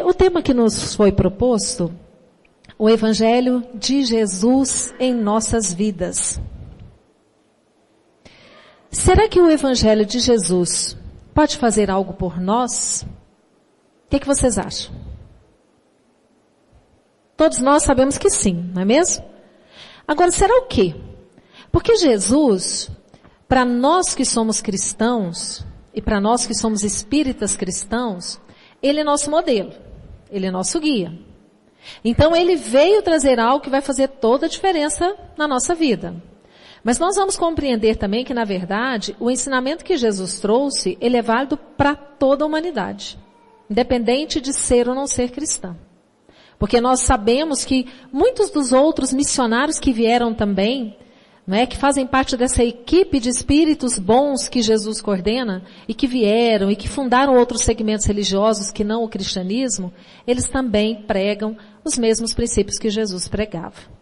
Hoje, o tema que nos foi proposto, o Evangelho de Jesus em nossas vidas. Será que o Evangelho de Jesus pode fazer algo por nós? O que vocês acham? Todos nós sabemos que sim, não é mesmo? Agora, será o quê? Porque Jesus, para nós que somos cristãos, e para nós que somos espíritas cristãos, Ele é nosso modelo, Ele é nosso guia. Então Ele veio trazer algo que vai fazer toda a diferença na nossa vida. Mas nós vamos compreender também que, na verdade, o ensinamento que Jesus trouxe, ele é válido para toda a humanidade, independente de ser ou não ser cristã. Porque nós sabemos que muitos dos outros missionários que vieram também, não é, que fazem parte dessa equipe de espíritos bons que Jesus coordena, e que vieram e que fundaram outros segmentos religiosos que não o cristianismo, eles também pregam os mesmos princípios que Jesus pregava.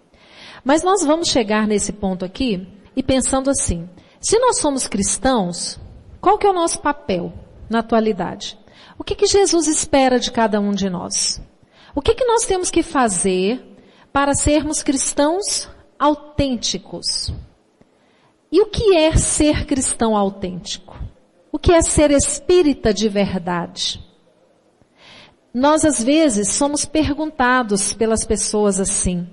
Mas nós vamos chegar nesse ponto aqui e pensando assim, se nós somos cristãos, qual que é o nosso papel na atualidade? O que Jesus espera de cada um de nós? O que nós temos que fazer para sermos cristãos autênticos? E o que é ser cristão autêntico? O que é ser espírita de verdade? Nós às vezes somos perguntados pelas pessoas assim,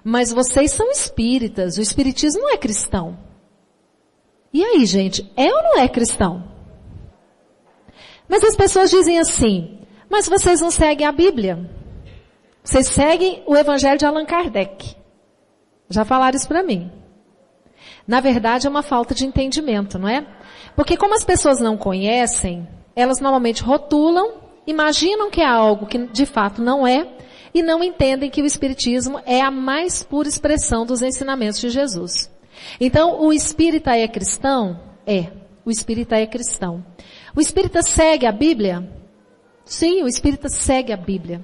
mas vocês são espíritas, o espiritismo não é cristão. E aí, gente, é ou não é cristão? Mas as pessoas dizem assim, mas vocês não seguem a Bíblia. Vocês seguem o Evangelho de Allan Kardec. Já falaram isso para mim. Na verdade, é uma falta de entendimento, não é? Porque como as pessoas não conhecem, elas normalmente rotulam, imaginam que é algo que de fato não é, e não entendem que o Espiritismo é a mais pura expressão dos ensinamentos de Jesus. Então, o espírita é cristão? É. O espírita é cristão. O espírita segue a Bíblia? Sim, o espírita segue a Bíblia.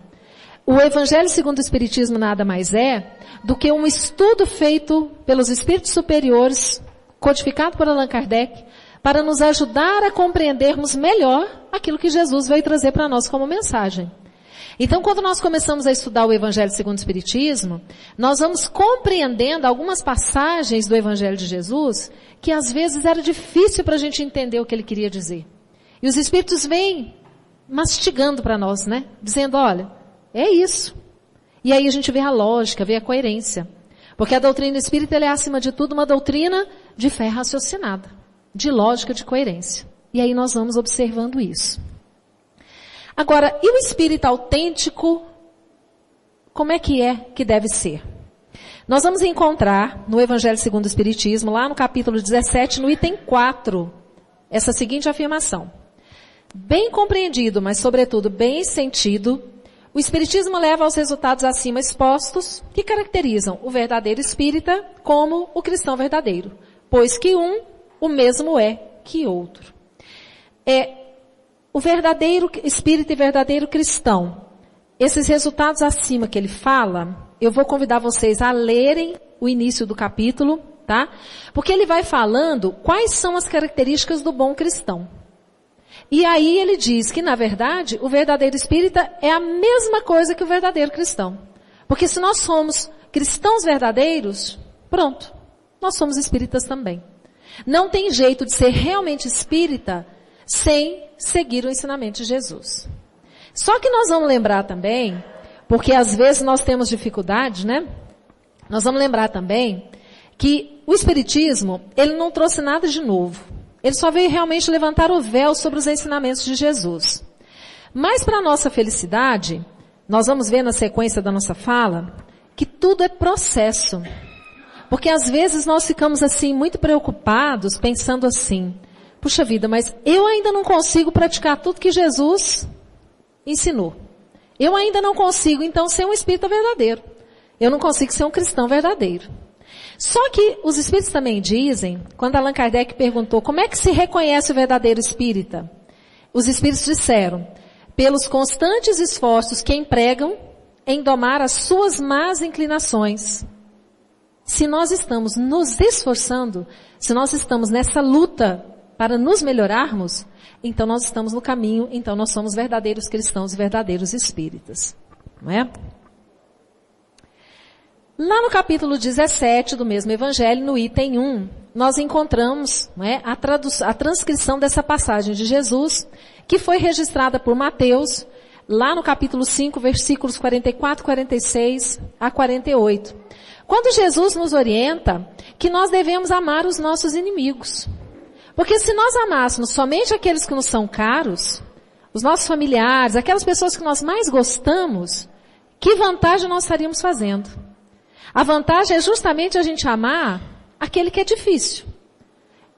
O Evangelho segundo o Espiritismo nada mais é do que um estudo feito pelos espíritos superiores, codificado por Allan Kardec, para nos ajudar a compreendermos melhor aquilo que Jesus veio trazer para nós como mensagem. Então, quando nós começamos a estudar o Evangelho segundo o Espiritismo, nós vamos compreendendo algumas passagens do Evangelho de Jesus que às vezes era difícil para a gente entender o que ele queria dizer. E os Espíritos vêm mastigando para nós, né? Dizendo, olha, é isso. E aí a gente vê a lógica, vê a coerência. Porque a doutrina espírita ela é, acima de tudo, uma doutrina de fé raciocinada, de lógica, de coerência. E aí nós vamos observando isso. Agora, e o espírito autêntico, como é que deve ser? Nós vamos encontrar no Evangelho segundo o Espiritismo, lá no capítulo 17, no item 4, essa seguinte afirmação. Bem compreendido, mas sobretudo bem sentido, o Espiritismo leva aos resultados acima expostos que caracterizam o verdadeiro espírita como o cristão verdadeiro, pois que um, o mesmo é que outro. O verdadeiro espírita e verdadeiro cristão, esses resultados acima que ele fala, eu vou convidar vocês a lerem o início do capítulo, tá? Porque ele vai falando quais são as características do bom cristão. E aí ele diz que, na verdade, o verdadeiro espírita é a mesma coisa que o verdadeiro cristão. Porque se nós somos cristãos verdadeiros, pronto, nós somos espíritas também. Não tem jeito de ser realmente espírita sem seguir o ensinamento de Jesus. Só que nós vamos lembrar também, porque às vezes nós temos dificuldade, né? Nós vamos lembrar também que o Espiritismo, ele não trouxe nada de novo. Ele só veio realmente levantar o véu sobre os ensinamentos de Jesus. Mas para a nossa felicidade, nós vamos ver na sequência da nossa fala, que tudo é processo. Porque às vezes nós ficamos assim muito preocupados, pensando assim, puxa vida, mas eu ainda não consigo praticar tudo que Jesus ensinou. Eu ainda não consigo, então, ser um espírita verdadeiro. Eu não consigo ser um cristão verdadeiro. Só que os espíritos também dizem, quando Allan Kardec perguntou como é que se reconhece o verdadeiro espírita, os espíritos disseram, pelos constantes esforços que empregam em domar as suas más inclinações. Se nós estamos nos esforçando, se nós estamos nessa luta para nos melhorarmos, então nós estamos no caminho, então nós somos verdadeiros cristãos e verdadeiros espíritas. Não é? Lá no capítulo 17 do mesmo Evangelho, no item 1, nós encontramos, não é, a transcrição dessa passagem de Jesus, que foi registrada por Mateus, lá no capítulo 5, versículos 44, 46 a 48. Quando Jesus nos orienta que nós devemos amar os nossos inimigos. Porque se nós amássemos somente aqueles que nos são caros, os nossos familiares, aquelas pessoas que nós mais gostamos, que vantagem nós estaríamos fazendo? A vantagem é justamente a gente amar aquele que é difícil.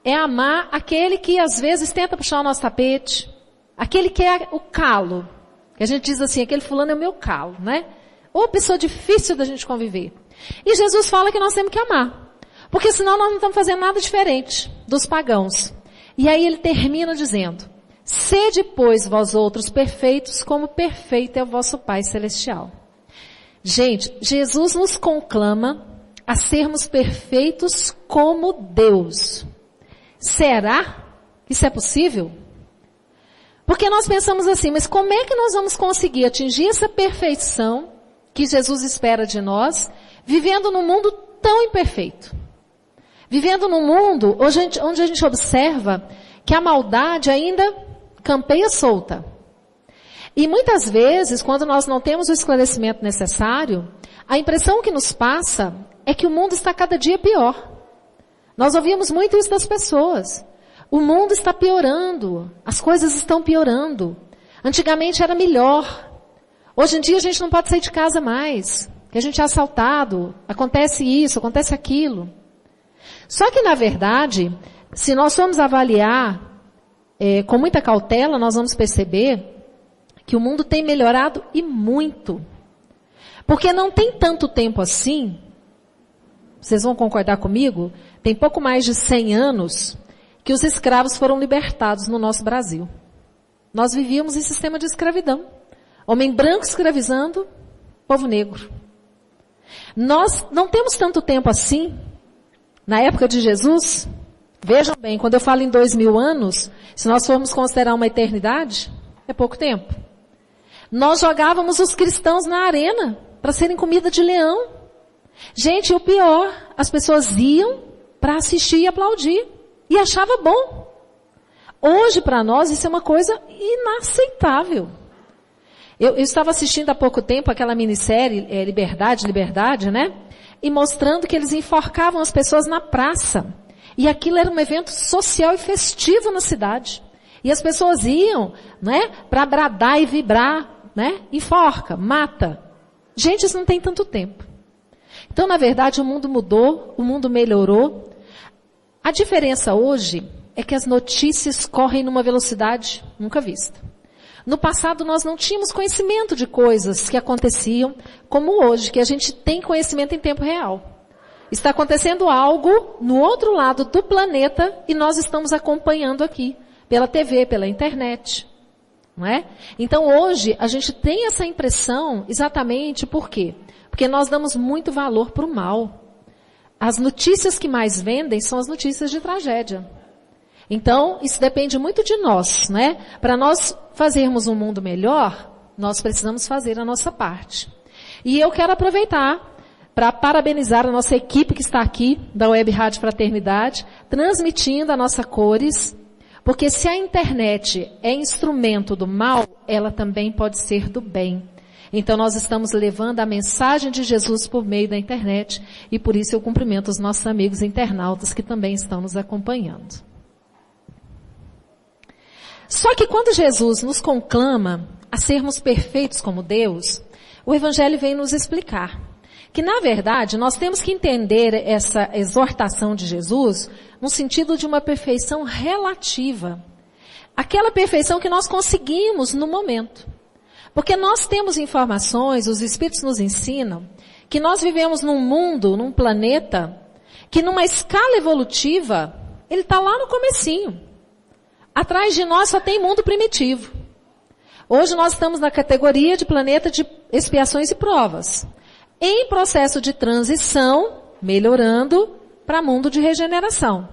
É amar aquele que às vezes tenta puxar o nosso tapete, aquele que é o calo. Que a gente diz assim, aquele fulano é o meu calo, né? Ou pessoa difícil da gente conviver. E Jesus fala que nós temos que amar. Porque senão nós não estamos fazendo nada diferente dos pagãos. E aí ele termina dizendo, sede, pois, vós outros perfeitos, como perfeito é o vosso Pai Celestial. Gente, Jesus nos conclama a sermos perfeitos como Deus. Será que isso é possível? Porque nós pensamos assim, mas como é que nós vamos conseguir atingir essa perfeição que Jesus espera de nós, vivendo num mundo tão imperfeito? Vivendo num mundo onde a gente observa que a maldade ainda campeia solta. E muitas vezes, quando nós não temos o esclarecimento necessário, a impressão que nos passa é que o mundo está cada dia pior. Nós ouvimos muito isso das pessoas. O mundo está piorando, as coisas estão piorando. Antigamente era melhor. Hoje em dia a gente não pode sair de casa mais, que a gente é assaltado, acontece isso, acontece aquilo. Só que na verdade, se nós formos avaliar com muita cautela, nós vamos perceber que o mundo tem melhorado e muito. Porque não tem tanto tempo assim, vocês vão concordar comigo, tem pouco mais de 100 anos que os escravos foram libertados no nosso Brasil. Nós vivíamos em sistema de escravidão. Homem branco escravizando, povo negro. Nós não temos tanto tempo assim, na época de Jesus. Vejam bem, quando eu falo em 2000 anos, se nós formos considerar uma eternidade, é pouco tempo. Nós jogávamos os cristãos na arena para serem comida de leão. Gente, o pior, as pessoas iam para assistir e aplaudir. E achava bom. Hoje, para nós, isso é uma coisa inaceitável. Eu estava assistindo há pouco tempo aquela minissérie Liberdade, né? E mostrando que eles enforcavam as pessoas na praça. E aquilo era um evento social e festivo na cidade. E as pessoas iam, né? Para bradar e vibrar, né? Enforca, mata. Gente, isso não tem tanto tempo. Então, na verdade, o mundo mudou, o mundo melhorou. A diferença hoje é que as notícias correm numa velocidade nunca vista. No passado nós não tínhamos conhecimento de coisas que aconteciam como hoje, que a gente tem conhecimento em tempo real. Está acontecendo algo no outro lado do planeta e nós estamos acompanhando aqui, pela TV, pela internet. Não é? Então hoje a gente tem essa impressão exatamente por quê? Porque nós damos muito valor para o mal. As notícias que mais vendem são as notícias de tragédia. Então, isso depende muito de nós, né? Para nós fazermos um mundo melhor, nós precisamos fazer a nossa parte. E eu quero aproveitar para parabenizar a nossa equipe que está aqui, da Web Rádio Fraternidade, transmitindo a nossa cores, porque se a internet é instrumento do mal, ela também pode ser do bem. Então nós estamos levando a mensagem de Jesus por meio da internet e por isso eu cumprimento os nossos amigos internautas que também estão nos acompanhando. Só que quando Jesus nos conclama a sermos perfeitos como Deus, o Evangelho vem nos explicar que na verdade nós temos que entender essa exortação de Jesus no sentido de uma perfeição relativa. Aquela perfeição que nós conseguimos no momento. Porque nós temos informações, os Espíritos nos ensinam, que nós vivemos num mundo, num planeta, que numa escala evolutiva, ele está lá no comecinho. Atrás de nós só tem mundo primitivo. Hoje nós estamos na categoria de planeta de expiações e provas. Em processo de transição, melhorando para mundo de regeneração.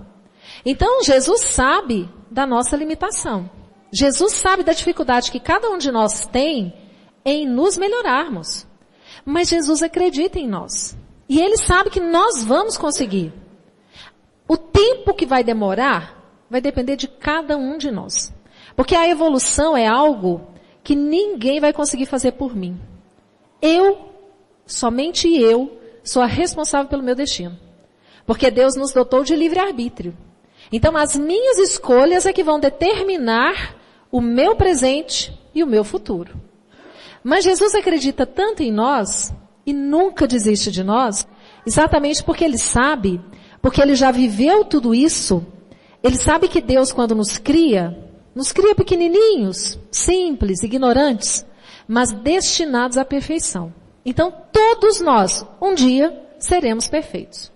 Então Jesus sabe da nossa limitação. Jesus sabe da dificuldade que cada um de nós tem em nos melhorarmos. Mas Jesus acredita em nós. E Ele sabe que nós vamos conseguir. O tempo que vai demorar vai depender de cada um de nós. Porque a evolução é algo que ninguém vai conseguir fazer por mim. Somente eu, sou a responsável pelo meu destino. Porque Deus nos dotou de livre-arbítrio. Então as minhas escolhas é que vão determinar o meu presente e o meu futuro. Mas Jesus acredita tanto em nós e nunca desiste de nós, exatamente porque Ele sabe, porque Ele já viveu tudo isso. Ele sabe que Deus, quando nos cria pequenininhos, simples, ignorantes, mas destinados à perfeição. Então todos nós, um dia, seremos perfeitos.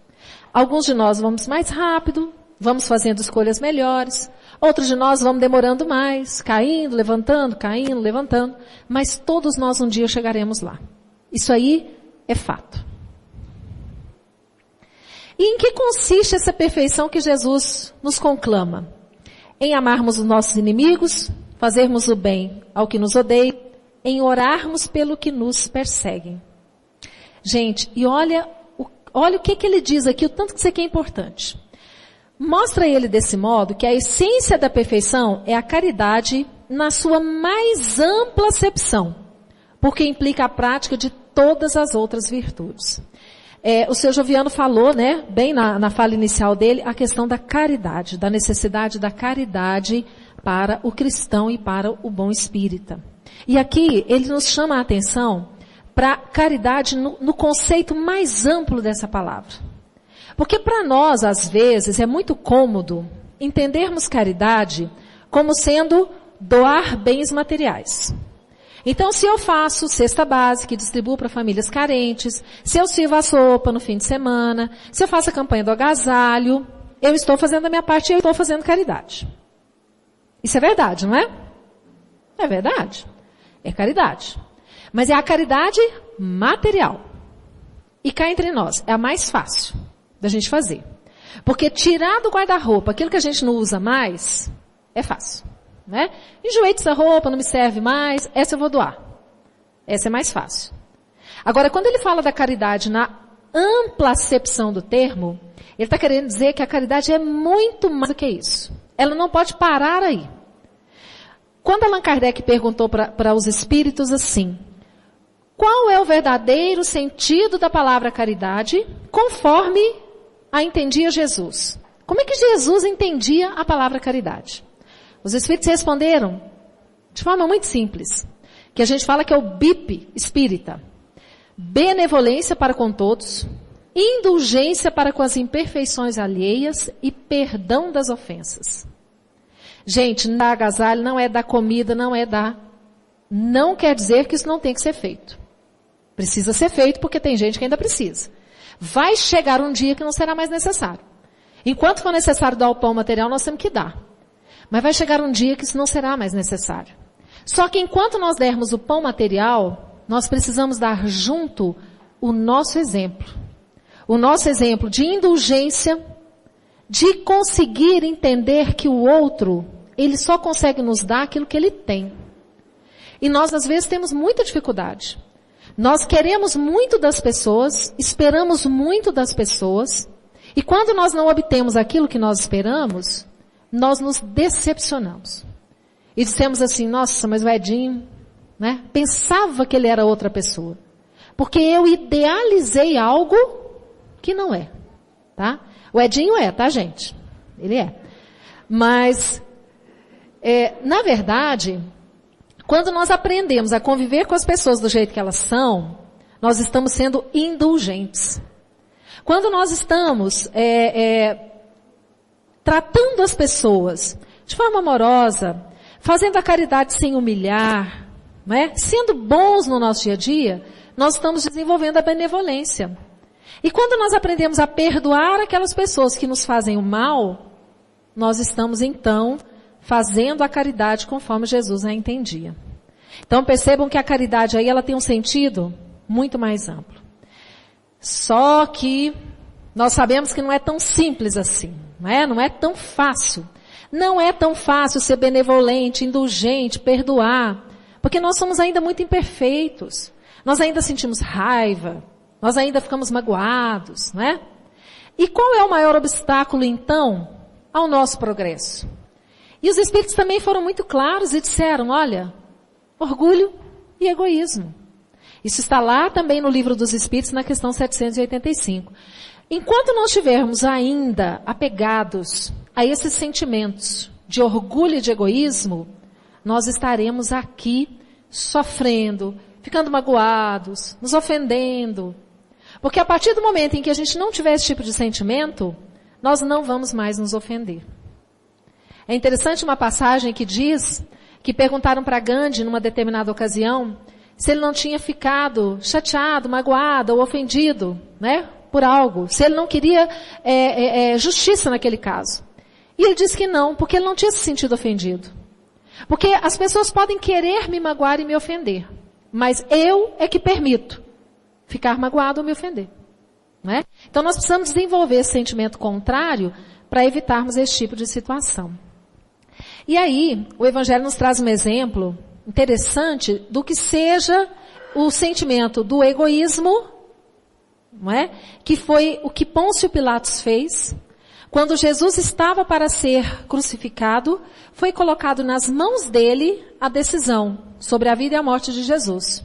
Alguns de nós vamos mais rápido, vamos fazendo escolhas melhores. Outros de nós vamos demorando mais, caindo, levantando, mas todos nós um dia chegaremos lá. Isso aí é fato. E em que consiste essa perfeição que Jesus nos conclama? Em amarmos os nossos inimigos, fazermos o bem ao que nos odeia, em orarmos pelo que nos perseguem. Gente, e olha o que ele diz aqui, o tanto que isso aqui é importante. Mostra ele desse modo que a essência da perfeição é a caridade na sua mais ampla acepção, porque implica a prática de todas as outras virtudes. O seu Joviano falou, né, bem na fala inicial dele, a questão da caridade, da necessidade da caridade para o cristão e para o bom espírita. E aqui ele nos chama a atenção para caridade no conceito mais amplo dessa palavra. Porque para nós, às vezes, é muito cômodo entendermos caridade como sendo doar bens materiais. Então, se eu faço cesta básica e distribuo para famílias carentes, se eu sirvo a sopa no fim de semana, se eu faço a campanha do agasalho, eu estou fazendo a minha parte e eu estou fazendo caridade. Isso é verdade, não é? É verdade. É caridade. Mas é a caridade material. E cá entre nós, é a mais fácil da gente fazer. Porque tirar do guarda-roupa aquilo que a gente não usa mais, é fácil. Né? Enjoei dessa roupa, não me serve mais, essa eu vou doar. Essa é mais fácil. Agora, quando ele fala da caridade na ampla acepção do termo, ele está querendo dizer que a caridade é muito mais do que isso. Ela não pode parar aí. Quando Allan Kardec perguntou para os espíritos assim, qual é o verdadeiro sentido da palavra caridade, conforme a entendia Jesus? Como é que Jesus entendia a palavra caridade? Os espíritos responderam de forma muito simples, que a gente fala que é o BIP espírita. Benevolência para com todos, indulgência para com as imperfeições alheias e perdão das ofensas. Gente, não é agasalho, não é dar comida, não quer dizer que isso não tem que ser feito. Precisa ser feito porque tem gente que ainda precisa. Vai chegar um dia que não será mais necessário. Enquanto for necessário dar o pão material, nós temos que dar. Mas vai chegar um dia que isso não será mais necessário. Só que enquanto nós dermos o pão material, nós precisamos dar junto o nosso exemplo. O nosso exemplo de indulgência, de conseguir entender que o outro, ele só consegue nos dar aquilo que ele tem. E nós às vezes temos muita dificuldade. Nós queremos muito das pessoas, esperamos muito das pessoas, e quando nós não obtemos aquilo que nós esperamos, nós nos decepcionamos. E dissemos assim, nossa, mas o Edinho, né, pensava que ele era outra pessoa. Porque eu idealizei algo que não é, tá? O Edinho é, tá, gente? Ele é. Mas, na verdade, quando nós aprendemos a conviver com as pessoas do jeito que elas são, nós estamos sendo indulgentes. Quando nós estamos tratando as pessoas de forma amorosa, fazendo a caridade sem humilhar, né? Sendo bons no nosso dia a dia, nós estamos desenvolvendo a benevolência. E quando nós aprendemos a perdoar aquelas pessoas que nos fazem o mal, nós estamos então fazendo a caridade conforme Jesus a entendia. Então percebam que a caridade aí ela tem um sentido muito mais amplo. Só que nós sabemos que não é tão simples assim, não é tão fácil. Não é tão fácil ser benevolente, indulgente, perdoar, porque nós somos ainda muito imperfeitos. Nós ainda sentimos raiva, nós ainda ficamos magoados, não é? E qual é o maior obstáculo, então, ao nosso progresso? E os Espíritos também foram muito claros e disseram, olha, orgulho e egoísmo. Isso está lá também no Livro dos Espíritos, na questão 785. Enquanto nós estivermos ainda apegados a esses sentimentos de orgulho e de egoísmo, nós estaremos aqui sofrendo, ficando magoados, nos ofendendo. Porque a partir do momento em que a gente não tiver esse tipo de sentimento, nós não vamos mais nos ofender. É interessante uma passagem que diz que perguntaram para Gandhi, numa determinada ocasião, se ele não tinha ficado chateado, magoado ou ofendido, né, por algo. Se ele não queria justiça naquele caso. E ele disse que não, porque ele não tinha se sentido ofendido. Porque as pessoas podem querer me magoar e me ofender. Mas eu é que permito ficar magoado ou me ofender. Não é? Então nós precisamos desenvolver esse sentimento contrário para evitarmos esse tipo de situação. E aí, o Evangelho nos traz um exemplo interessante do que seja o sentimento do egoísmo, não é? Que foi o que Pôncio Pilatos fez. Quando Jesus estava para ser crucificado, foi colocado nas mãos dele a decisão sobre a vida e a morte de Jesus.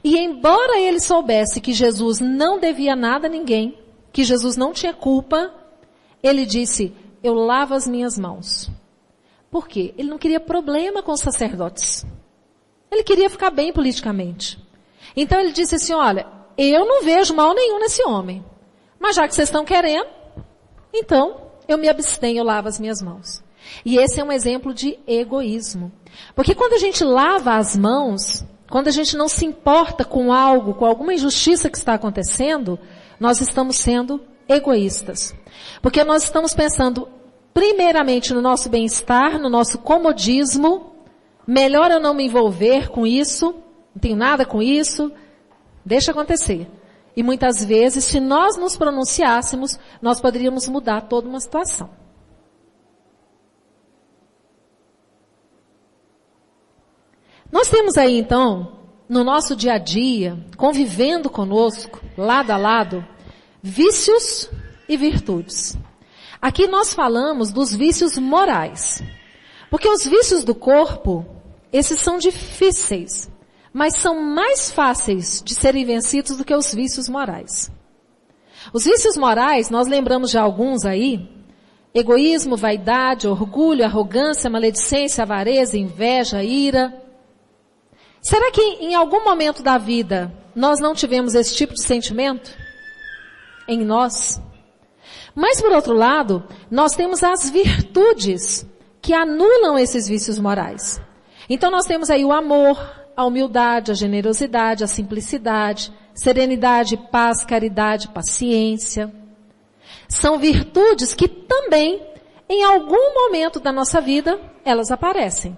E embora ele soubesse que Jesus não devia nada a ninguém, que Jesus não tinha culpa, ele disse, eu lavo as minhas mãos. Por quê? Ele não queria problema com os sacerdotes. Ele queria ficar bem politicamente. Então ele disse assim, olha, eu não vejo mal nenhum nesse homem. Mas já que vocês estão querendo, então eu me abstenho, eu lavo as minhas mãos. E esse é um exemplo de egoísmo. Porque quando a gente lava as mãos, quando a gente não se importa com algo, com alguma injustiça que está acontecendo, nós estamos sendo egoístas. Porque nós estamos pensando primeiramente no nosso bem-estar, no nosso comodismo. Melhor eu não me envolver com isso, não tenho nada com isso, deixa acontecer. E muitas vezes, se nós nos pronunciássemos, nós poderíamos mudar toda uma situação. Nós temos aí então, no nosso dia a dia, convivendo conosco, lado a lado, vícios e virtudes. Aqui nós falamos dos vícios morais. Porque os vícios do corpo, esses são difíceis, mas são mais fáceis de serem vencidos do que os vícios morais. Os vícios morais, nós lembramos de alguns aí, egoísmo, vaidade, orgulho, arrogância, maledicência, avareza, inveja, ira. Será que em algum momento da vida nós não tivemos esse tipo de sentimento em nós? Mas por outro lado, nós temos as virtudes que anulam esses vícios morais. Então nós temos aí o amor, a humildade, a generosidade, a simplicidade, serenidade, paz, caridade, paciência. São virtudes que também, em algum momento da nossa vida, elas aparecem.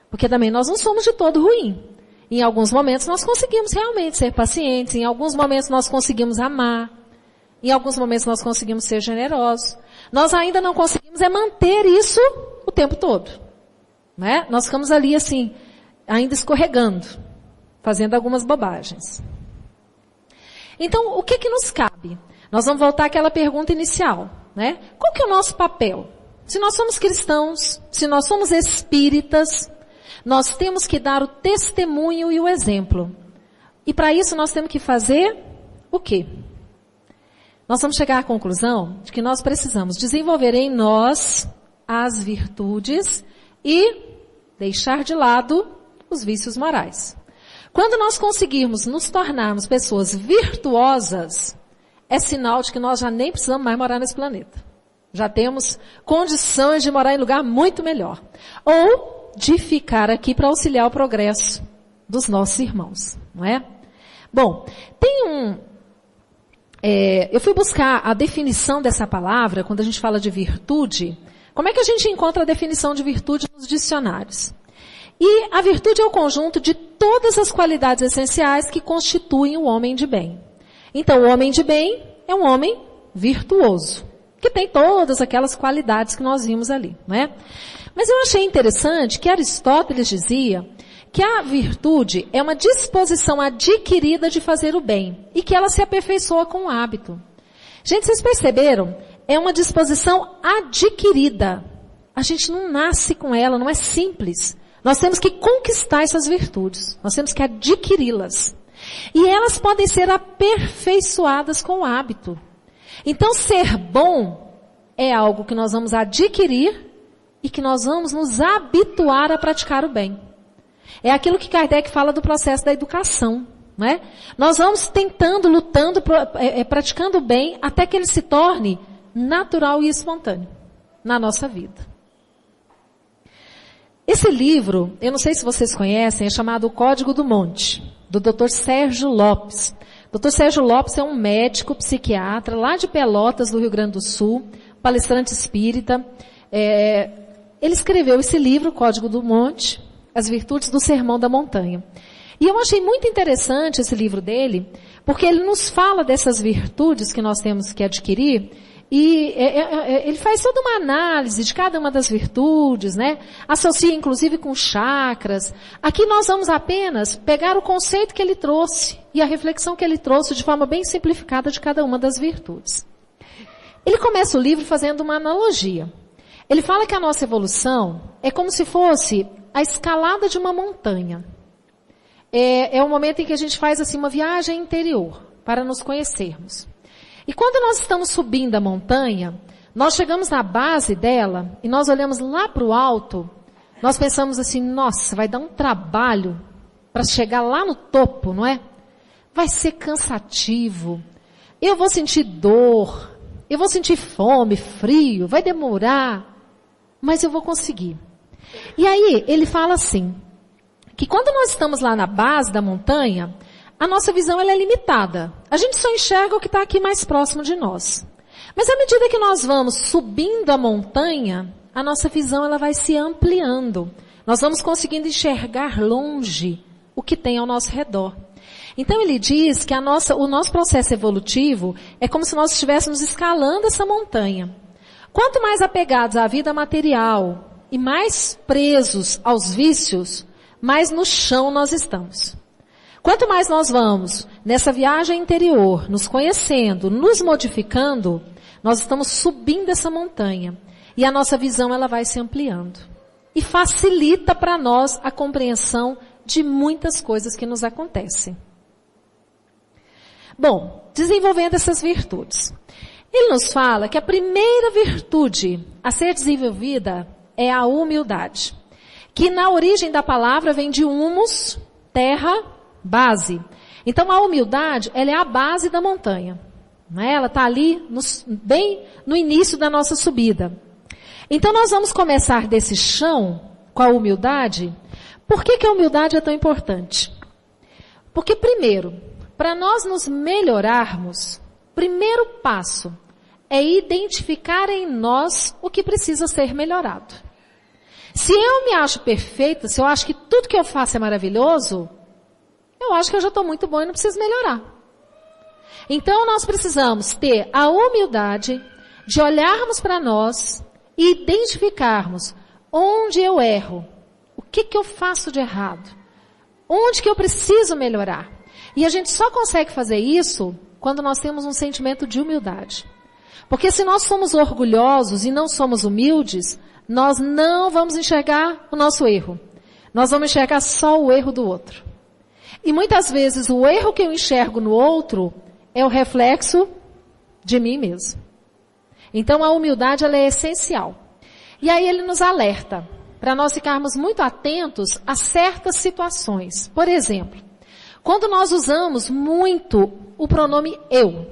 Porque também nós não somos de todo ruim. Em alguns momentos nós conseguimos realmente ser pacientes, em alguns momentos nós conseguimos amar, em alguns momentos nós conseguimos ser generosos. Nós ainda não conseguimos manter isso o tempo todo. Né? Nós ficamos ali assim, ainda escorregando, fazendo algumas bobagens. Então, o que nos cabe? Nós vamos voltar àquela pergunta inicial, né? Qual que é o nosso papel? Se nós somos cristãos, se nós somos espíritas, nós temos que dar o testemunho e o exemplo. E para isso nós temos que fazer o quê? Nós vamos chegar à conclusão de que nós precisamos desenvolver em nós as virtudes e deixar de lado os vícios morais. Quando nós conseguirmos nos tornarmos pessoas virtuosas, é sinal de que nós já nem precisamos mais morar nesse planeta. Já temos condições de morar em lugar muito melhor. Ou de ficar aqui para auxiliar o progresso dos nossos irmãos, não é? Bom, tem eu fui buscar a definição dessa palavra, quando a gente fala de virtude. Como é que a gente encontra a definição de virtude nos dicionários? E a virtude é o conjunto de todas as qualidades essenciais que constituem o homem de bem. Então, o homem de bem é um homem virtuoso. que tem todas aquelas qualidades que nós vimos ali, não é? Mas eu achei interessante que Aristóteles dizia que a virtude é uma disposição adquirida de fazer o bem e que ela se aperfeiçoa com o hábito. Gente, vocês perceberam? É uma disposição adquirida. A gente não nasce com ela, não é simples. Nós temos que conquistar essas virtudes. Nós temos que adquiri-las. E elas podem ser aperfeiçoadas com o hábito. Então, ser bom é algo que nós vamos adquirir e que nós vamos nos habituar a praticar o bem. É aquilo que Kardec fala do processo da educação, não é? Nós vamos tentando, lutando, praticando o bem até que ele se torne natural e espontâneo na nossa vida. Esse livro, eu não sei se vocês conhecem, é chamado O Código do Monte, do Dr. Sérgio Lopes. Dr. Sérgio Lopes é um médico psiquiatra lá de Pelotas, do Rio Grande do Sul, palestrante espírita. Ele escreveu esse livro, O Código do Monte, As Virtudes do Sermão da Montanha. E eu achei muito interessante esse livro dele, porque ele nos fala dessas virtudes que nós temos que adquirir, e ele faz toda uma análise de cada uma das virtudes, né? Associa inclusive com chakras. Aqui nós vamos apenas pegar o conceito que ele trouxe e a reflexão que ele trouxe de forma bem simplificada de cada uma das virtudes. Ele começa o livro fazendo uma analogia. Ele fala que a nossa evolução é como se fosse a escalada de uma montanha. É o momento em que a gente faz assim uma viagem interior para nos conhecermos. E quando nós estamos subindo a montanha, nós chegamos na base dela e nós olhamos lá para o alto, nós pensamos assim, nossa, vai dar um trabalho para chegar lá no topo, não é? Vai ser cansativo, eu vou sentir dor, eu vou sentir fome, frio, vai demorar, mas eu vou conseguir. E aí ele fala assim, que quando nós estamos lá na base da montanha, a nossa visão ela é limitada. A gente só enxerga o que está aqui mais próximo de nós. Mas à medida que nós vamos subindo a montanha, a nossa visão ela vai se ampliando. Nós vamos conseguindo enxergar longe o que tem ao nosso redor. Então ele diz que o nosso processo evolutivo é como se nós estivéssemos escalando essa montanha. Quanto mais apegados à vida material e mais presos aos vícios, mais no chão nós estamos. Quanto mais nós vamos nessa viagem interior, nos conhecendo, nos modificando, nós estamos subindo essa montanha. E a nossa visão ela vai se ampliando. E facilita para nós a compreensão de muitas coisas que nos acontecem. Bom, desenvolvendo essas virtudes. Ele nos fala que a primeira virtude a ser desenvolvida é a humildade. Que na origem da palavra vem de humus, terra, base. Então a humildade, ela é a base da montanha. Né? Ela está ali bem no início da nossa subida. Então nós vamos começar desse chão com a humildade. Por que a humildade é tão importante? Porque primeiro, para nós nos melhorarmos, primeiro passo é identificar em nós o que precisa ser melhorado. Se eu me acho perfeita, se eu acho que tudo que eu faço é maravilhoso, eu acho que eu já estou muito bom e não preciso melhorar. Então nós precisamos ter a humildade de olharmos para nós e identificarmos onde eu erro, o que eu faço de errado, onde que eu preciso melhorar. E a gente só consegue fazer isso quando nós temos um sentimento de humildade. Porque se nós somos orgulhosos e não somos humildes, nós não vamos enxergar o nosso erro. Nós vamos enxergar só o erro do outro. E muitas vezes o erro que eu enxergo no outro é o reflexo de mim mesmo. Então a humildade ela é essencial. E aí ele nos alerta para nós ficarmos muito atentos a certas situações. Por exemplo, quando nós usamos muito o pronome eu.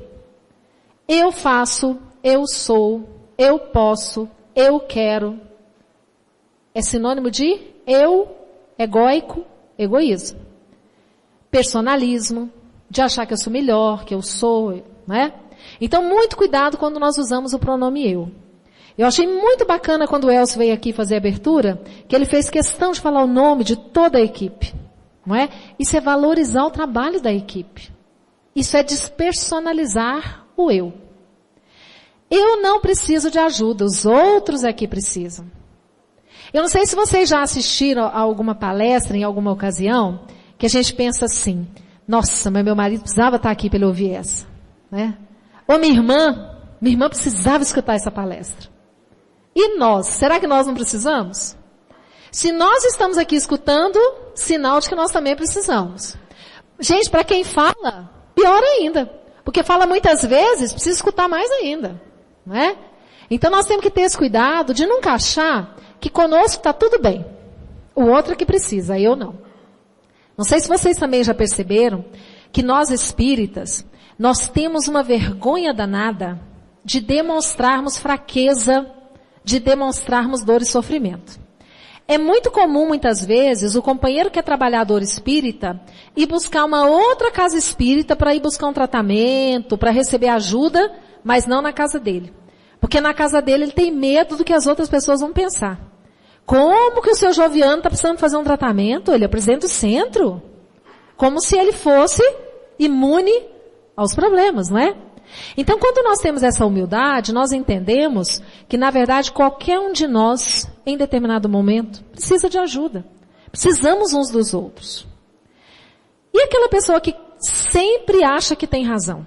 Eu faço, eu sou, eu posso, eu quero. É sinônimo de eu, egóico, egoísmo. Personalismo, de achar que eu sou melhor, que eu sou, né? Então, muito cuidado quando nós usamos o pronome eu. Eu achei muito bacana quando o Elcio veio aqui fazer a abertura, que ele fez questão de falar o nome de toda a equipe, não é? Isso é valorizar o trabalho da equipe. Isso é despersonalizar o eu. Eu não preciso de ajuda, os outros é que precisam. Eu não sei se vocês já assistiram a alguma palestra em alguma ocasião, que a gente pensa assim, nossa, mas meu marido precisava estar aqui para ele ouvir essa, né? Ou minha irmã precisava escutar essa palestra. E nós, será que nós não precisamos? Se nós estamos aqui escutando, sinal de que nós também precisamos. Gente, para quem fala, pior ainda. Porque fala muitas vezes, precisa escutar mais ainda. Não é? Então nós temos que ter esse cuidado de nunca achar que conosco está tudo bem. O outro é que precisa, eu não. Não sei se vocês também já perceberam que nós espíritas, nós temos uma vergonha danada de demonstrarmos fraqueza, de demonstrarmos dor e sofrimento. É muito comum, muitas vezes, o companheiro que é trabalhador espírita ir buscar uma outra casa espírita para ir buscar um tratamento, para receber ajuda, mas não na casa dele. Porque na casa dele ele tem medo do que as outras pessoas vão pensar. Como que o seu Joviano está precisando fazer um tratamento? Ele é presidente do centro. Como se ele fosse imune aos problemas, não é? Então, quando nós temos essa humildade, nós entendemos que, na verdade, qualquer um de nós, em determinado momento, precisa de ajuda. Precisamos uns dos outros. E aquela pessoa que sempre acha que tem razão?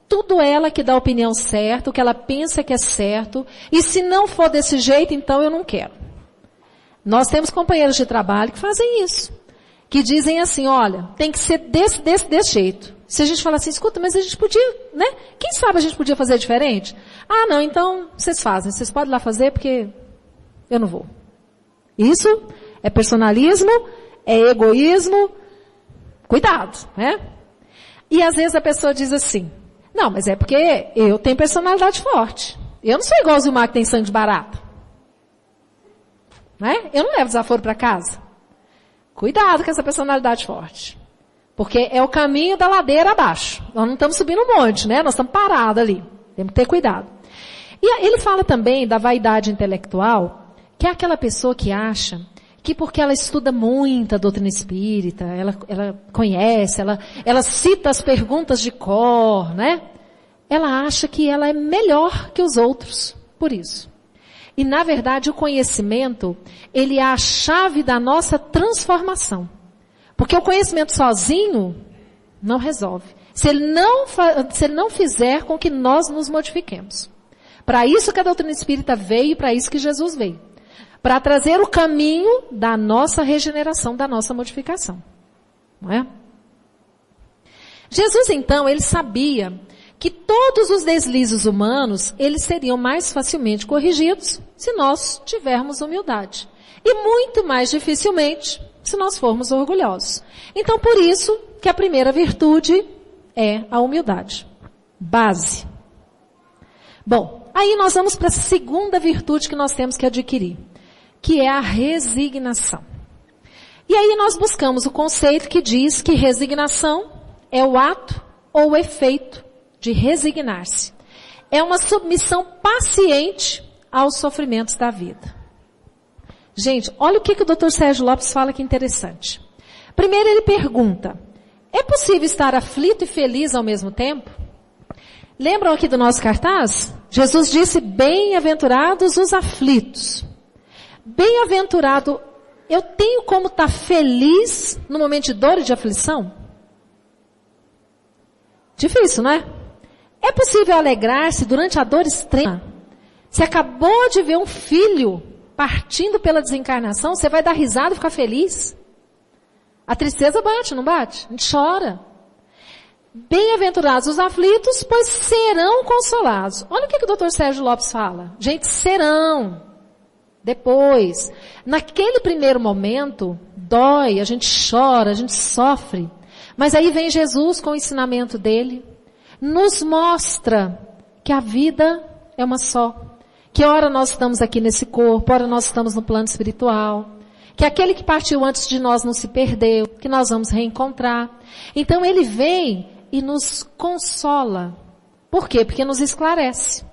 Tudo ela que dá a opinião certa, o que ela pensa que é certo, e se não for desse jeito, então eu não quero. Nós temos companheiros de trabalho que fazem isso. Que dizem assim, olha, tem que ser desse jeito. Se a gente falar assim, escuta, mas a gente podia, né? Quem sabe a gente podia fazer diferente? Ah, não, então vocês fazem. Vocês podem lá fazer porque eu não vou. Isso é personalismo, é egoísmo. Cuidado, né? E às vezes a pessoa diz assim, não, mas é porque eu tenho personalidade forte. Eu não sou igual ao Zilmar que tem sangue de barata. Né? Eu não levo desaforo para casa. Cuidado com essa personalidade forte. Porque é o caminho da ladeira abaixo. Nós não estamos subindo um monte, né? Nós estamos parados ali. Temos que ter cuidado. E ele fala também da vaidade intelectual, que é aquela pessoa que acha que porque ela estuda muito a doutrina espírita, ela conhece, ela cita as perguntas de cor, né? Ela acha que ela é melhor que os outros, por isso. E na verdade o conhecimento, ele é a chave da nossa transformação. Porque o conhecimento sozinho não resolve. Se ele não fizer com que nós nos modifiquemos. Para isso que a doutrina espírita veio e para isso que Jesus veio. Para trazer o caminho da nossa regeneração, da nossa modificação. Não é? Jesus então, ele sabia que todos os deslizes humanos, eles seriam mais facilmente corrigidos se nós tivermos humildade. E muito mais dificilmente se nós formos orgulhosos. Então, por isso que a primeira virtude é a humildade. Base. Bom, aí nós vamos para a segunda virtude que nós temos que adquirir, que é a resignação. E aí nós buscamos o conceito que diz que resignação é o ato ou o efeito de resignar-se. É uma submissão paciente aos sofrimentos da vida. Gente, olha o que o Dr. Sérgio Lopes fala que interessante. Primeiro ele pergunta, é possível estar aflito e feliz ao mesmo tempo? Lembram aqui do nosso cartaz? Jesus disse, bem-aventurados os aflitos. Bem-aventurado, eu tenho como estar feliz no momento de dor e de aflição? Difícil, não é? É possível alegrar-se durante a dor extrema? Você acabou de ver um filho partindo pela desencarnação, você vai dar risada e ficar feliz? A tristeza bate, não bate? A gente chora. Bem-aventurados os aflitos, pois serão consolados. Olha o que o Dr. Sérgio Lopes fala. Gente, serão. Depois. Naquele primeiro momento, dói, a gente chora, a gente sofre. Mas aí vem Jesus com o ensinamento dele. Nos mostra que a vida é uma só. Que ora nós estamos aqui nesse corpo, ora nós estamos no plano espiritual. Que aquele que partiu antes de nós não se perdeu, que nós vamos reencontrar. Então ele vem e nos consola. Por quê? Porque nos esclarece.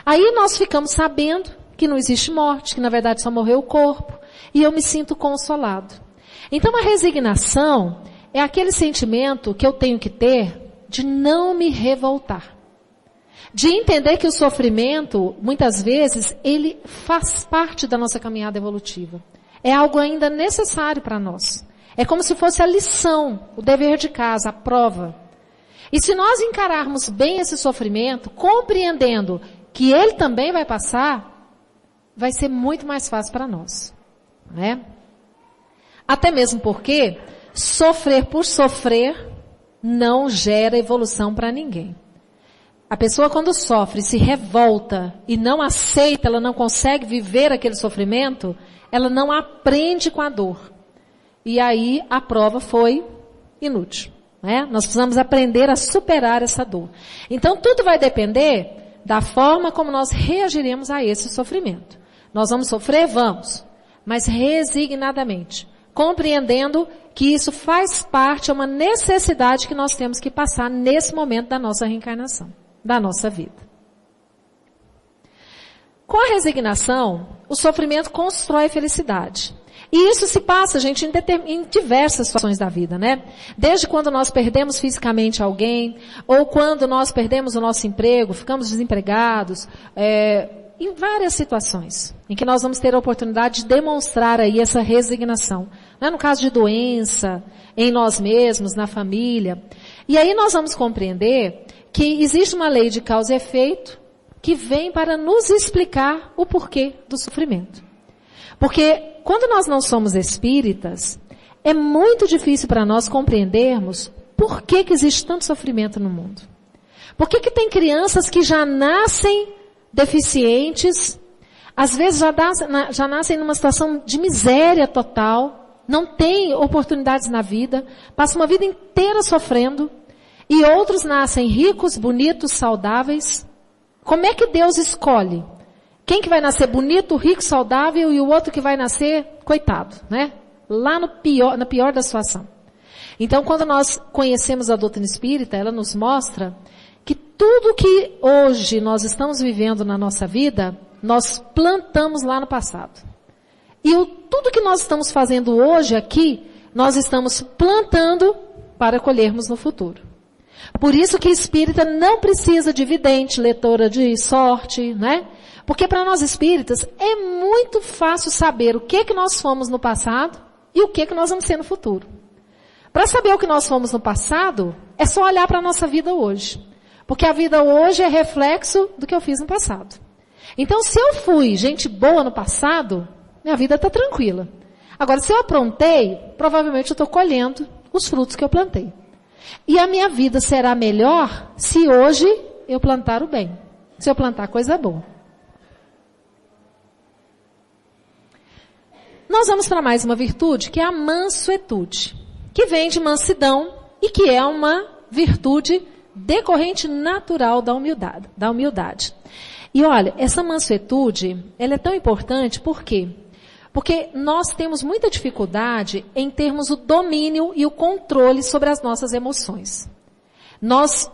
Aí nós ficamos sabendo que não existe morte, que na verdade só morreu o corpo. E eu me sinto consolado. Então a resignação é aquele sentimento que eu tenho que ter de não me revoltar. De entender que o sofrimento, muitas vezes, ele faz parte da nossa caminhada evolutiva. É algo ainda necessário para nós. É como se fosse a lição, o dever de casa, a prova. E se nós encararmos bem esse sofrimento, compreendendo que ele também vai passar, vai ser muito mais fácil para nós. Não é? Até mesmo porque sofrer por sofrer não gera evolução para ninguém. A pessoa quando sofre, se revolta e não aceita, ela não consegue viver aquele sofrimento, ela não aprende com a dor. E aí a prova foi inútil. Né? Nós precisamos aprender a superar essa dor. Então tudo vai depender da forma como nós reagiremos a esse sofrimento. Nós vamos sofrer? Vamos. Mas resignadamente. Compreendendo que isso faz parte, é uma necessidade que nós temos que passar nesse momento da nossa reencarnação, da nossa vida. Com a resignação, o sofrimento constrói felicidade. E isso se passa, gente, em diversas situações da vida, né? Desde quando nós perdemos fisicamente alguém, ou quando nós perdemos o nosso emprego, ficamos desempregados, em várias situações, em que nós vamos ter a oportunidade de demonstrar aí essa resignação. Né? No caso de doença, em nós mesmos, na família. E aí nós vamos compreender que existe uma lei de causa e efeito que vem para nos explicar o porquê do sofrimento. Porque quando nós não somos espíritas, é muito difícil para nós compreendermos por que existe tanto sofrimento no mundo. Por que tem crianças que já nascem deficientes, às vezes já nascem numa situação de miséria total, não têm oportunidades na vida, passam uma vida inteira sofrendo, e outros nascem ricos, bonitos, saudáveis. Como é que Deus escolhe? Quem que vai nascer bonito, rico, saudável, e o outro que vai nascer, coitado, né? Lá na pior da situação. Então, quando nós conhecemos a doutrina espírita, ela nos mostra que tudo que hoje nós estamos vivendo na nossa vida, nós plantamos lá no passado. E tudo que nós estamos fazendo hoje aqui, nós estamos plantando para colhermos no futuro. Por isso que espírita não precisa de vidente, leitora de sorte, né? Porque para nós espíritas é muito fácil saber o que nós fomos no passado e o que nós vamos ser no futuro. Para saber o que nós fomos no passado, é só olhar para a nossa vida hoje. Porque a vida hoje é reflexo do que eu fiz no passado. Então, se eu fui gente boa no passado, minha vida está tranquila. Agora, se eu aprontei, provavelmente eu estou colhendo os frutos que eu plantei. E a minha vida será melhor se hoje eu plantar o bem. Se eu plantar coisa boa. Nós vamos para mais uma virtude, que é a mansuetude. Que vem de mansidão e que é uma virtude decorrente natural da humildade. E olha, essa mansuetude, ela é tão importante, por quê? Porque nós temos muita dificuldade em termos o domínio e o controle sobre as nossas emoções. Nós,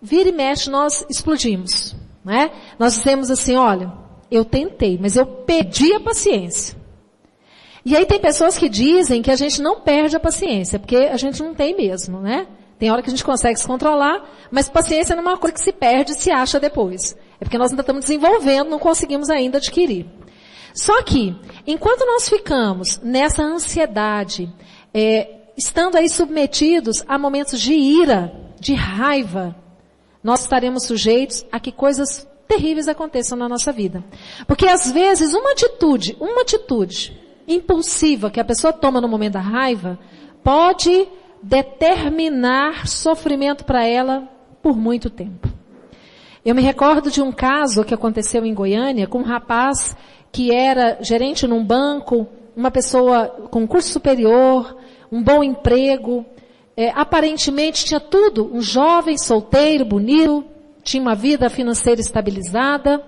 vira e mexe, nós explodimos, né? Nós dizemos assim, olha, eu tentei, mas eu perdi a paciência. E aí tem pessoas que dizem que a gente não perde a paciência, porque a gente não tem mesmo, né? Tem hora que a gente consegue se controlar, mas paciência não é uma coisa que se perde e se acha depois. É porque nós ainda estamos desenvolvendo, não conseguimos ainda adquirir. Só que, enquanto nós ficamos nessa ansiedade, estando aí submetidos a momentos de ira, de raiva, nós estaremos sujeitos a que coisas terríveis aconteçam na nossa vida. Porque às vezes uma atitude impulsiva que a pessoa toma no momento da raiva, pode determinar sofrimento para ela por muito tempo. Eu me recordo de um caso que aconteceu em Goiânia com um rapaz que era gerente num banco, uma pessoa com curso superior, um bom emprego, aparentemente tinha tudo, um jovem, solteiro, bonito, tinha uma vida financeira estabilizada,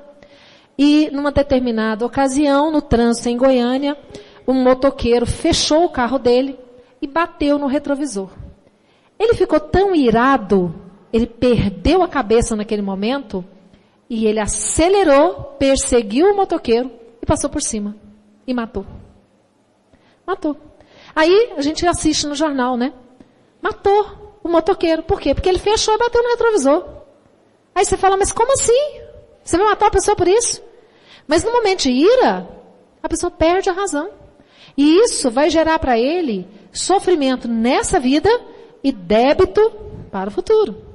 e numa determinada ocasião, no trânsito em Goiânia, um motoqueiro fechou o carro dele e bateu no retrovisor. Ele ficou tão irado, ele perdeu a cabeça naquele momento, e ele acelerou, perseguiu o motoqueiro e passou por cima. E matou. Matou. Aí a gente assiste no jornal, né? Matou o motoqueiro. Por quê? Porque ele fechou e bateu no retrovisor. Aí você fala, mas como assim? Você vai matar a pessoa por isso? Mas no momento de ira, a pessoa perde a razão. E isso vai gerar para ele sofrimento nessa vida e débito para o futuro.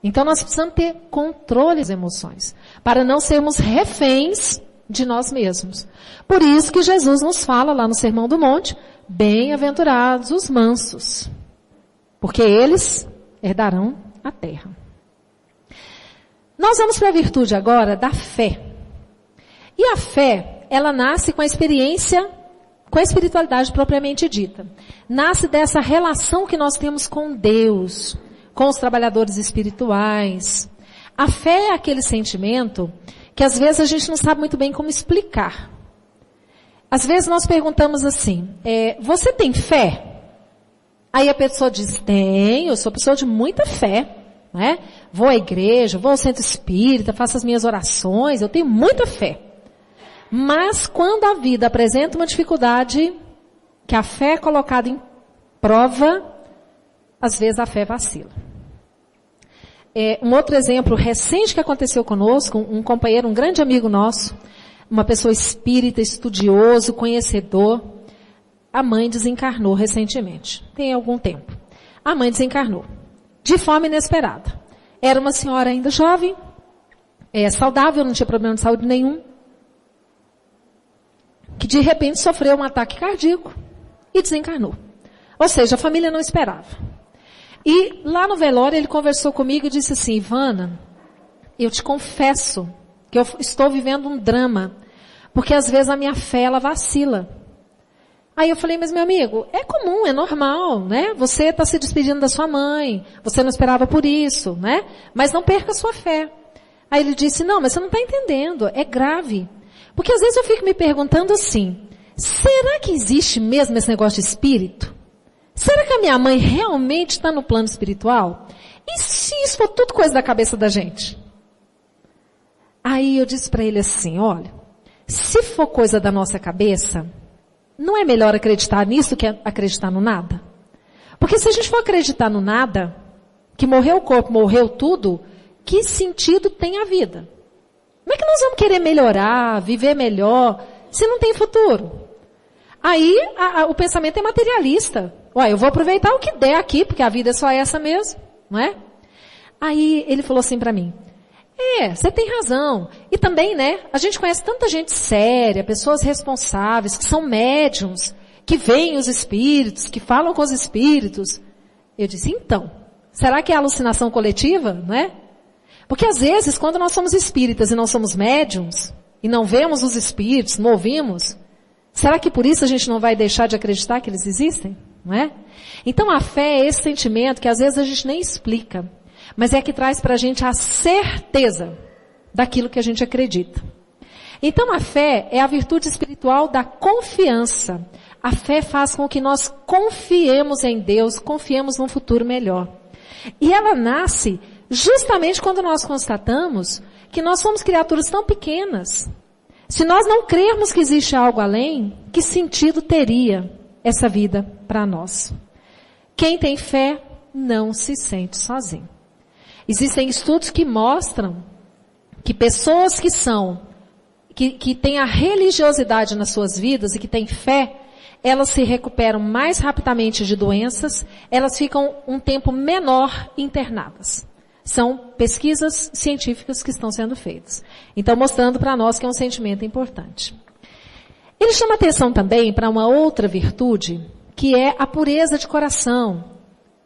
Então nós precisamos ter controle das emoções, para não sermos reféns de nós mesmos. Por isso que Jesus nos fala lá no Sermão do Monte, bem-aventurados os mansos, porque eles herdarão a terra. Nós vamos para a virtude agora da fé. E a fé, ela nasce com a experiência, com a espiritualidade propriamente dita. Nasce dessa relação que nós temos com Deus, com os trabalhadores espirituais. A fé é aquele sentimento que às vezes a gente não sabe muito bem como explicar. Às vezes nós perguntamos assim, você tem fé? Aí a pessoa diz, tenho, eu sou pessoa de muita fé, né? Vou à igreja, vou ao centro espírita, faço as minhas orações, eu tenho muita fé. Mas quando a vida apresenta uma dificuldade, que a fé é colocada em prova, às vezes a fé vacila. Um outro exemplo recente que aconteceu conosco, um companheiro, um grande amigo nosso, uma pessoa espírita, estudioso, conhecedor, a mãe desencarnou recentemente, tem algum tempo. A mãe desencarnou, de forma inesperada. Era uma senhora ainda jovem, saudável, não tinha problema de saúde nenhum, que de repente sofreu um ataque cardíaco e desencarnou. Ou seja, a família não esperava. E lá no velório ele conversou comigo e disse assim, Ivana, eu te confesso que eu estou vivendo um drama, porque às vezes a minha fé ela vacila. Aí eu falei, mas meu amigo, é comum, é normal, né? Você está se despedindo da sua mãe, você não esperava por isso, né? Mas não perca a sua fé. Aí ele disse, não, mas você não está entendendo, é grave. Porque às vezes eu fico me perguntando assim, será que existe mesmo esse negócio de espírito? Será que a minha mãe realmente está no plano espiritual? E se isso for tudo coisa da cabeça da gente? Aí eu disse para ele assim, olha, se for coisa da nossa cabeça, não é melhor acreditar nisso que acreditar no nada? Porque se a gente for acreditar no nada, que morreu o corpo, morreu tudo, que sentido tem a vida? Como é que nós vamos querer melhorar, viver melhor, se não tem futuro? Aí o pensamento é materialista. Ué, eu vou aproveitar o que der aqui, porque a vida é só essa mesmo, não é? Aí ele falou assim para mim, você tem razão. E também, né, a gente conhece tanta gente séria, pessoas responsáveis, que são médiums, que veem os espíritos, que falam com os espíritos. Eu disse, então, será que é alucinação coletiva, não é? Porque às vezes, quando nós somos espíritas e não somos médiums, e não vemos os espíritos, não ouvimos, será que por isso a gente não vai deixar de acreditar que eles existem? Não é? Então a fé é esse sentimento que às vezes a gente nem explica, mas é que traz para a gente a certeza daquilo que a gente acredita. Então a fé é a virtude espiritual da confiança. A fé faz com que nós confiemos em Deus, confiemos num futuro melhor. E ela nasce justamente quando nós constatamos que nós somos criaturas tão pequenas. Se nós não crermos que existe algo além, que sentido teria essa vida para nós? Quem tem fé não se sente sozinho. Existem estudos que mostram que pessoas que têm a religiosidade nas suas vidas e que têm fé, elas se recuperam mais rapidamente de doenças, elas ficam um tempo menor internadas. São pesquisas científicas que estão sendo feitas. Então, mostrando para nós que é um sentimento importante. Ele chama atenção também para uma outra virtude, que é a pureza de coração,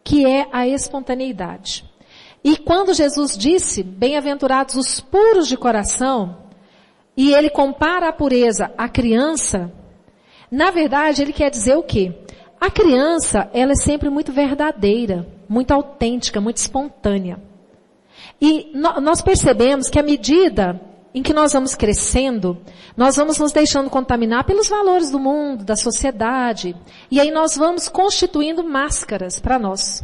que é a espontaneidade. E quando Jesus disse, bem-aventurados os puros de coração, e ele compara a pureza à criança, na verdade ele quer dizer o quê? A criança, ela é sempre muito verdadeira, muito autêntica, muito espontânea. E nós percebemos que à medida em que nós vamos crescendo, nós vamos nos deixando contaminar pelos valores do mundo, da sociedade, e aí nós vamos constituindo máscaras para nós.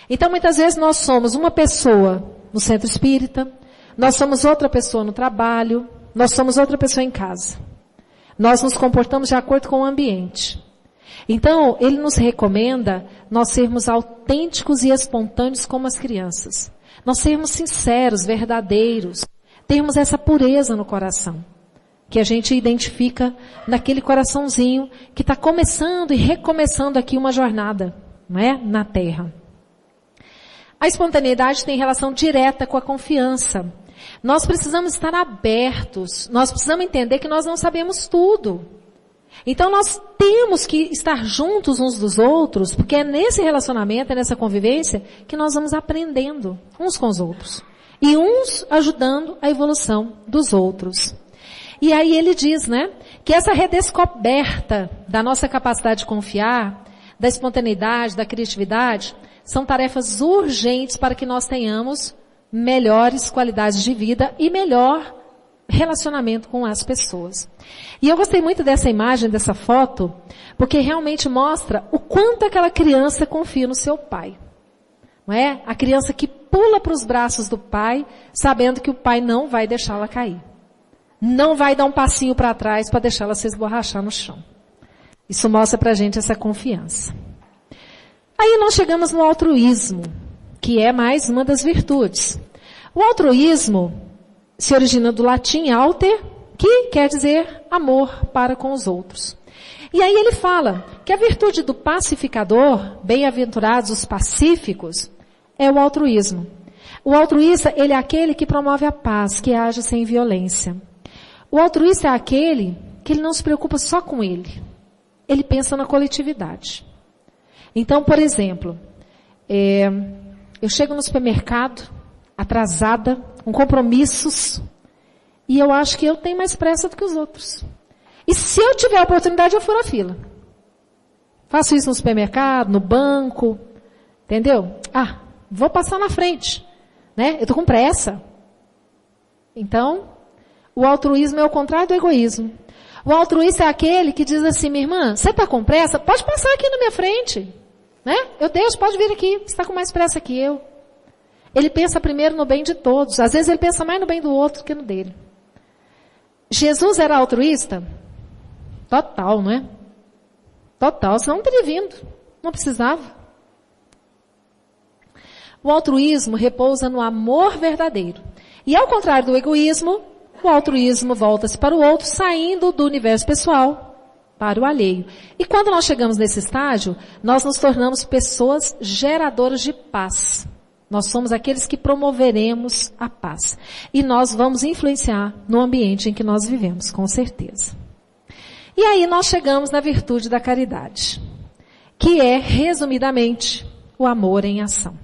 Então muitas vezes nós somos uma pessoa no centro espírita, nós somos outra pessoa no trabalho, nós somos outra pessoa em casa. Nós nos comportamos de acordo com o ambiente. Então, ele nos recomenda nós sermos autênticos e espontâneos como as crianças. Nós sermos sinceros, verdadeiros, termos essa pureza no coração, que a gente identifica naquele coraçãozinho que está começando e recomeçando aqui uma jornada, não é? Na Terra. A espontaneidade tem relação direta com a confiança. Nós precisamos estar abertos, nós precisamos entender que nós não sabemos tudo. Então nós temos que estar juntos uns dos outros, porque é nesse relacionamento, é nessa convivência, que nós vamos aprendendo uns com os outros. E uns ajudando a evolução dos outros. E aí ele diz, né, que essa redescoberta da nossa capacidade de confiar, da espontaneidade, da criatividade, são tarefas urgentes para que nós tenhamos melhores qualidades de vida e melhor relacionamento com as pessoas. E eu gostei muito dessa imagem, dessa foto, porque realmente mostra o quanto aquela criança confia no seu pai. Não é? A criança que pula para os braços do pai, sabendo que o pai não vai deixá-la cair. Não vai dar um passinho para trás para deixá-la se esborrachar no chão. Isso mostra para a gente essa confiança. Aí nós chegamos no altruísmo, que é mais uma das virtudes. O altruísmo se origina do latim alter, que quer dizer amor para com os outros. E aí ele fala que a virtude do pacificador, bem-aventurados os pacíficos, é o altruísmo. O altruísta, ele é aquele que promove a paz, que age sem violência. O altruísta é aquele que ele não se preocupa só com ele. Ele pensa na coletividade. Então, por exemplo, eu chego no supermercado, atrasada, com compromissos, e eu acho que eu tenho mais pressa do que os outros. E se eu tiver a oportunidade, eu furo a fila. Faço isso no supermercado, no banco, entendeu? Vou passar na frente, né? Eu estou com pressa. Então, o altruísmo é o contrário do egoísmo. O altruísta é aquele que diz assim, minha irmã, você está com pressa? Pode passar aqui na minha frente, né? Eu deixo, pode vir aqui, você está com mais pressa que eu. Ele pensa primeiro no bem de todos. Às vezes ele pensa mais no bem do outro que no dele. Jesus era altruísta? Total, não é? Total, senão não teria vindo. Não precisava. O altruísmo repousa no amor verdadeiro. E ao contrário do egoísmo, o altruísmo volta-se para o outro, saindo do universo pessoal para o alheio. E quando nós chegamos nesse estágio, nós nos tornamos pessoas geradoras de paz. Nós somos aqueles que promoveremos a paz. E nós vamos influenciar no ambiente em que nós vivemos, com certeza. E aí nós chegamos na virtude da caridade, que é, resumidamente, o amor em ação.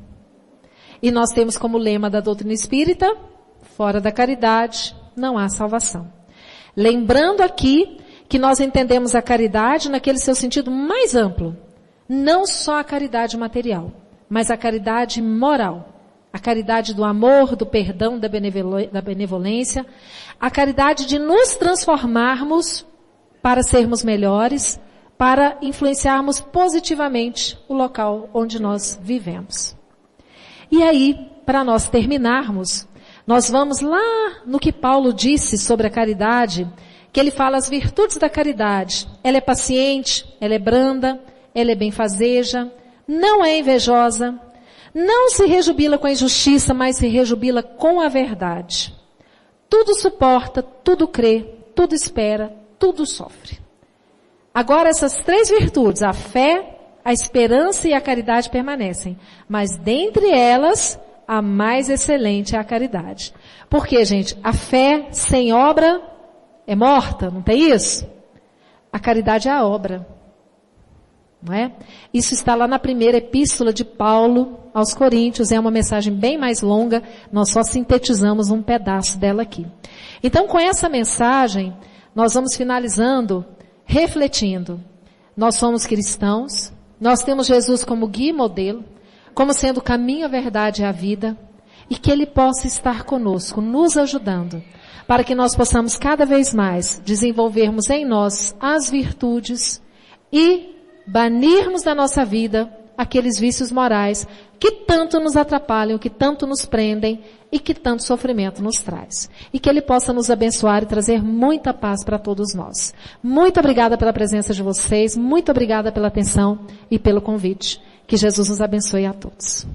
E nós temos como lema da doutrina espírita, fora da caridade, não há salvação. Lembrando aqui que nós entendemos a caridade naquele seu sentido mais amplo. Não só a caridade material, mas a caridade moral, a caridade do amor, do perdão, da benevolência, a caridade de nos transformarmos para sermos melhores, para influenciarmos positivamente o local onde nós vivemos. E aí, para nós terminarmos, nós vamos lá no que Paulo disse sobre a caridade, que ele fala as virtudes da caridade. Ela é paciente, ela é branda, ela é benfazeja, não é invejosa, não se rejubila com a injustiça, mas se rejubila com a verdade. Tudo suporta, tudo crê, tudo espera, tudo sofre. Agora essas três virtudes, a fé, a esperança e a caridade permanecem. Mas dentre elas, a mais excelente é a caridade. Porque, gente, a fé sem obra é morta, não tem isso? A caridade é a obra. Não é? Isso está lá na primeira epístola de Paulo aos Coríntios, é uma mensagem bem mais longa, nós só sintetizamos um pedaço dela aqui. Então, com essa mensagem, nós vamos finalizando, refletindo. Nós somos cristãos, nós temos Jesus como guia e modelo, como sendo o caminho, a verdade e a vida, e que Ele possa estar conosco, nos ajudando, para que nós possamos cada vez mais desenvolvermos em nós as virtudes e banirmos da nossa vida aqueles vícios morais que tanto nos atrapalham, que tanto nos prendem e que tanto sofrimento nos traz. E que Ele possa nos abençoar e trazer muita paz para todos nós. Muito obrigada pela presença de vocês, muito obrigada pela atenção e pelo convite. Que Jesus nos abençoe a todos.